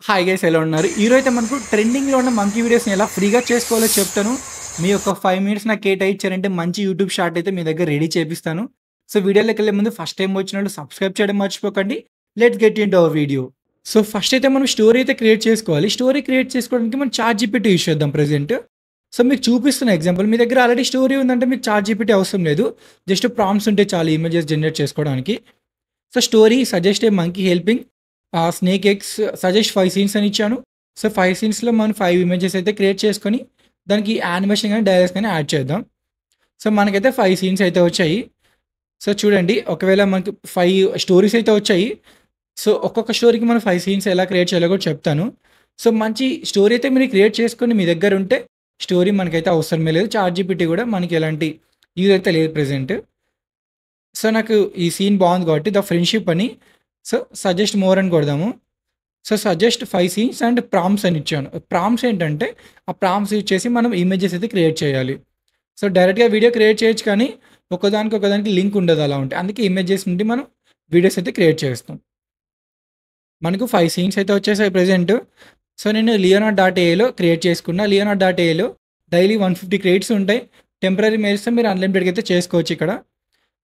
Hi guys, ఎలా ఉన్నారు? ఈరోజైతే మనకు ట్రెండింగ్లో ఉన్న మంకీ వీడియోస్ని ఎలా ఫ్రీగా చేసుకోవాలో చెప్తాను. మీ యొక్క 5 మినిట్స్ నాకు కేటాయించారంటే మంచి యూట్యూబ్ షార్ట్ అయితే మీ దగ్గర రెడీ చేపిస్తాను. సో వీడియోలోకి వెళ్ళే ముందు ఫస్ట్ టైం వచ్చినప్పుడు సబ్స్క్రైబ్ చేయడం మర్చిపోకండి. Let's get into hour video. So first అయితే మనం స్టోరీ అయితే క్రియేట్ చేసుకోవాలి. స్టోరీ క్రియేట్ చేసుకోవడానికి మనం చాట్ జీపీటీ యూస్ చేద్దాం ప్రెజెంట్. సో మీకు చూపిస్తున్న ఎగ్జాంపుల్, మీ దగ్గర ఆల్రెడీ స్టోరీ ఉందంటే మీకు చాట్ జీపీటీ అవసరం లేదు. జస్ట్ ప్రాంప్ట్స్ ఉంటే చాలు ఇమేజెస్ జనరేట్ చేసుకోవడానికి. సో స్టోరీ సజెస్ట్ ఏ monkey helping snake eggs, suggest 5 scenes అని ఇచ్చాను. సో 5 సీన్స్లో మనం 5 ఇమేజెస్ అయితే క్రియేట్ చేసుకొని దానికి యానిమేషన్ కానీ డైలాగ్స్ కానీ యాడ్ చేద్దాం. సో మనకైతే 5 సీన్స్ అయితే వచ్చాయి. సో చూడండి, ఒకవేళ మనకి 5 స్టోరీస్ అయితే వచ్చాయి. సో ఒక్కొక్క స్టోరీకి మనం 5 సీన్స్ ఎలా క్రియేట్ చేయాలో కూడా చెప్తాను. సో మంచి స్టోరీ అయితే మీరు క్రియేట్ చేసుకొని మీ దగ్గర ఉంటే స్టోరీ మనకైతే అవసరమే లేదు. చాట్ జీపీటీ కూడా మనకి ఎలాంటి యూజ్ అయితే లేదు ప్రెజెంట్. సో నాకు ఈ సీన్ బాగుంది కాబట్టి ద ఫ్రెండ్షిప్ అని, సో సజెస్ట్ మోర్ అని కొడదాము. So suggest 5 scenes and prompts అని ఇచ్చాను. ప్రాంప్ట్స్ ఏంటంటే ఆ ప్రాంప్ట్స్ యూజ్ చేసి మనం ఇమేజెస్ అయితే క్రియేట్ చేయాలి. సో డైరెక్ట్గా వీడియో క్రియేట్ చేయొచ్చు, కానీ ఒకదానికి లింక్ ఉండదు, అలా ఉంటాయి. అందుకే ఇమేజెస్ నుండి మనం వీడియోస్ అయితే క్రియేట్ చేస్తాం. మనకు 5 సీన్స్ అయితే వచ్చేసాయి ప్రెజెంట్. సో నేను Leonardo.ai క్రియేట్ చేసుకున్నా. Leonardo.ai డైలీ 150 క్రెడిట్స్ ఉంటాయి. టెంపరరీ మెయిల్స్ మీరు అన్లిమిటెడ్గా అయితే చేసుకోవచ్చు. ఇక్కడ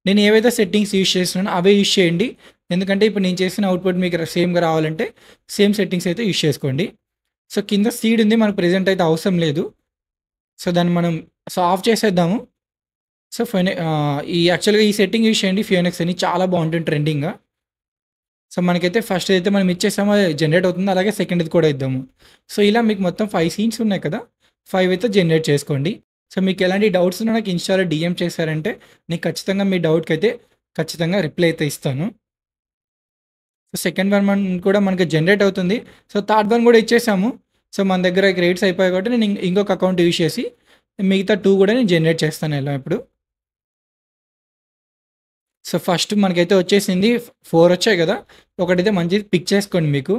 నేను ఏవైతే సెట్టింగ్స్ యూజ్ చేస్తున్నానో అవే యూజ్ చేయండి. ఎందుకంటే ఇప్పుడు నేను చేసిన అవుట్పుట్ మీకు సేమ్గా రావాలంటే సేమ్ సెట్టింగ్స్ అయితే యూజ్ చేసుకోండి. సో కింద సీడ్ ఉంది, మనకు ప్రెజెంట్ అయితే అవసరం లేదు. సో దాన్ని మనం ఆఫ్ చేసేద్దాము. సో యాక్చువల్గా ఈ సెట్టింగ్ యూజ్ చేయండి, ఫియోనెక్స్ అని, చాలా బాగుంటుంది ట్రెండింగ్గా. సో మనకైతే ఫస్ట్ అయితే మనం ఇచ్చేసామో జనరేట్ అవుతుంది, అలాగే సెకండ్ది కూడా ఇద్దాము. సో ఇలా మీకు మొత్తం 5 సీన్స్ ఉన్నాయి కదా, 5 అయితే జనరేట్ చేసుకోండి. సో మీకు ఎలాంటి డౌట్స్ ఉన్నా నాకు ఇన్స్టాలో డిఎం చేశారంటే నేను ఖచ్చితంగా మీ డౌట్కి అయితే ఖచ్చితంగా రిప్లై అయితే ఇస్తాను. సో సెకండ్ వన్ కూడా మనకి జనరేట్ అవుతుంది. సో థర్డ్ వన్ కూడా ఇచ్చేసాము. సో మన దగ్గర క్రెడిట్స్ అయిపోయాయి కాబట్టి నేను ఇంకొక అకౌంట్ యూజ్ చేసి మిగతా 2 కూడా నేను జనరేట్ చేస్తాను ఇలా ఇప్పుడు. సో ఫస్ట్ మనకైతే వచ్చేసింది 4 వచ్చాయి కదా, ఒకటైతే మంచిది పిక్ చేసుకోండి మీకు.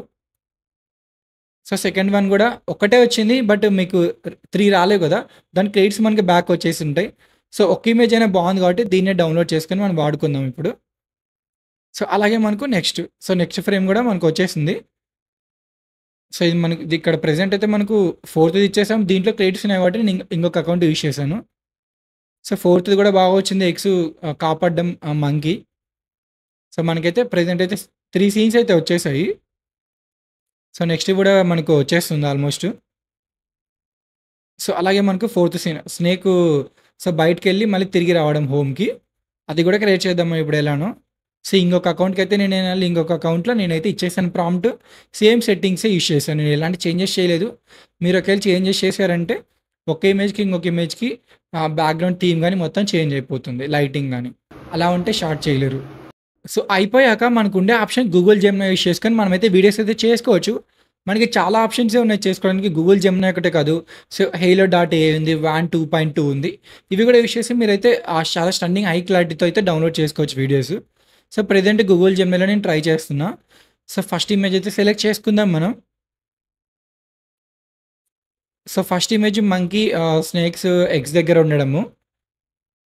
సో సెకండ్ వన్ కూడా ఒకటే వచ్చింది, బట్ మీకు 3 రాలేవు కదా, దాని క్రెడిట్స్ మనకి బ్యాక్ వచ్చేసి ఉంటాయి. సో ఒక్క ఇమేజ్ అయినా బాగుంది కాబట్టి దీన్నే డౌన్లోడ్ చేసుకొని మనం వాడుకుందాం ఇప్పుడు. సో అలాగే మనకు నెక్స్ట్ ఫ్రేమ్ కూడా మనకు వచ్చేసింది. సో ఇది మనకి ఇక్కడ ప్రెజెంట్ అయితే మనకు 4th ఇచ్చేసాం. దీంట్లో క్రెడిట్స్ ఉన్నాయి కాబట్టి నేను ఇంకొక అకౌంట్ యూజ్ చేశాను. సో 4th కూడా బాగా వచ్చింది, ఎగ్స్ కాపాడడం మంకీ. సో మనకైతే ప్రెజెంట్ అయితే 3 సీన్స్ అయితే వచ్చేసాయి. సో నెక్స్ట్ కూడా మనకు వచ్చేస్తుంది ఆల్మోస్ట్. సో అలాగే మనకు 4th సీన్ స్నేక్ సో బయటకెళ్ళి మళ్ళీ తిరిగి రావడం హోమ్కి, అది కూడా క్రియేట్ చేద్దాము ఇప్పుడు ఎలానో. సో ఇంకొక అకౌంట్కి అయితే ఇంకొక అకౌంట్లో నేనైతే ఇచ్చేసాను ప్రాంప్ట్. సేమ్ సెట్టింగ్సే యూజ్ చేశాను, నేను ఎలాంటి చేంజెస్ చేయలేదు. మీరు ఒకవేళ చేంజెస్ చేశారంటే ఒక ఇమేజ్కి ఇంకొక ఇమేజ్కి బ్యాక్గ్రౌండ్ థీమ్ కానీ మొత్తం చేంజ్ అయిపోతుంది, లైటింగ్ కానీ. అలా ఉంటే షార్ట్ చేయలేరు. సో అయిపోయాక మనకు ఉండే ఆప్షన్ గూగుల్ జెమినీ యూజ్ చేసుకొని మనమైతే వీడియోస్ అయితే చేసుకోవచ్చు. మనకి చాలా ఆప్షన్సే ఉన్నాయి చేసుకోవడానికి, గూగుల్ జెమినీ ఒకటే కాదు. సో Halo.ai ఉంది, WAN 2.2 ఉంది. ఇవి కూడా యూజ్ చేసి మీరైతే చాలా స్టన్నింగ్ హై క్లారిటీతో అయితే డౌన్లోడ్ చేసుకోవచ్చు వీడియోస్. సో ప్రెజెంట్ గూగుల్ జెమినీలో నేను ట్రై చేస్తున్నా. సో ఫస్ట్ ఇమేజ్ అయితే సెలెక్ట్ చేసుకుందాం మనం. So first image monkey snakes eggs దగ్గర ఉండడము.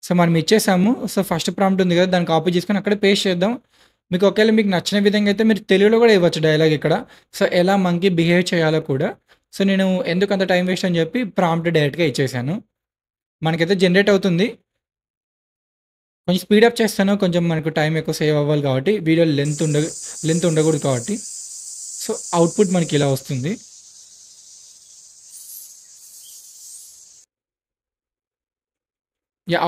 సో మనం ఇచ్చేసాము. సో ఫస్ట్ ప్రాంప్ట్ ఉంది కదా, దాన్ని కాపీ చేసుకొని అక్కడ పేస్ట్ చేద్దాం. మీకు ఒకవేళ మీకు నచ్చిన విధంగా అయితే మీరు తెలుగులో కూడా ఇవ్వచ్చు డైలాగ్ ఇక్కడ. సో ఎలా మంకీ బిహేవ్ చేయాలో కూడా. సో నేను ఎందుకు అంత టైం వేస్ట్ అని చెప్పి ప్రాంప్ట్ డైరెక్ట్గా ఇచ్చేసాను. మనకైతే జనరేట్ అవుతుంది. కొంచెం స్పీడప్ చేస్తాను, కొంచెం మనకు టైం ఎక్కువ సేవ్ అవ్వాలి కాబట్టి, వీడియో లెంత్ ఉండకూడదు కాబట్టి. సో అవుట్పుట్ మనకి ఇలా వస్తుంది.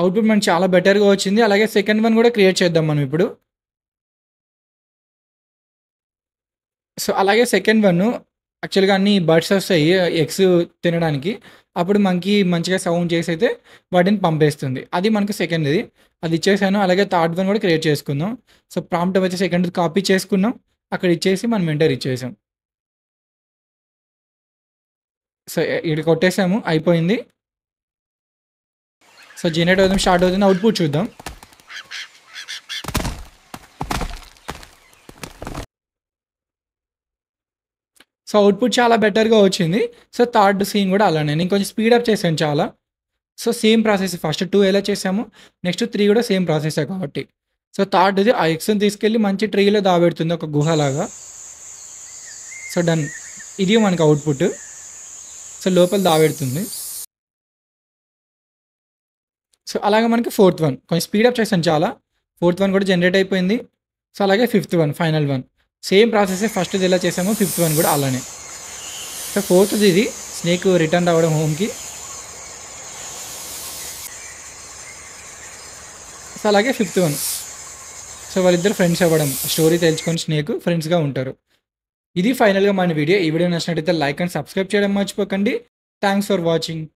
అవుట్పుట్ మనకి చాలా బెటర్గా వచ్చింది. అలాగే సెకండ్ వన్ కూడా క్రియేట్ చేద్దాం మనం ఇప్పుడు. సో అలాగే సెకండ్ వన్ యాక్చువల్గా అన్ని బర్డ్స్ వస్తాయి ఎగ్స్ తినడానికి. అప్పుడు మనకి మంచిగా సౌండ్ చేసి అయితే వాటిని పంపేస్తుంది. అది మనకు సెకండ్ది, అది ఇచ్చేసాను. అలాగే థర్డ్ వన్ కూడా క్రియేట్ చేసుకుందాం. సో ప్రాంప్ట్ వచ్చి సెకండ్ కాపీ చేసుకున్నాం, అక్కడ ఇచ్చేసి మనం ఎంటర్ ఇచ్చేసాం. సో ఇక్కడ కొట్టేసాము, అయిపోయింది. సో జనరేట్ అవుతుంది, స్టార్ట్ అవుతుంది. అవుట్పుట్ చూద్దాం. సో అవుట్పుట్ చాలా బెటర్గా వచ్చింది. సో థర్డ్ సీన్ కూడా అలానే నేను కొంచెం స్పీడప్ చేశాను చాలా. సో సేమ్ ప్రాసెస్, ఫస్ట్ 2 ఎలా చేసాము, నెక్స్ట్ 3 కూడా సేమ్ ప్రాసెసే కాబట్టి. సో థర్డ్ది ఆ ఎగ్స్ని తీసుకెళ్ళి మంచి ట్రీలో దాబెడుతుంది, ఒక గుహలాగా. So done. ఇది మనకు అవుట్‌పుట్. సో, లోపల దాబెడుతుంది. సో, అలాగే మనకి ఫోర్త్ వన్ కొంచెం స్పీడప్ చేశాను చాలా. ఫోర్త్ వన్ కూడా జనరేట్ అయిపోయింది. సో, అలాగే fifth one final one. Same ప్రాసెసే ఫస్ట్‌ది ఎలా చేసామో ఫిఫ్త్ వన్ కూడా అలానే. సో, ఫోర్త్‌ది ఇది స్నేక్ రిటర్న్ రావడం హోమ్‌కి. సో, అలాగే ఫిఫ్త్ వన్. సో, వాళ్ళిద్దరు ఫ్రెండ్స్ అవ్వడం. స్టోరీ తెలుసుకొని స్నేక్ ఫ్రెండ్స్‌గా ఉంటారు. ఇది ఫైనల్‌గా మన వీడియో. ఈ వీడియో నచ్చినట్టయితే లైక్ అండ్ సబ్స్క్రైబ్ చేయడం మర్చిపోకండి. Thanks for watching.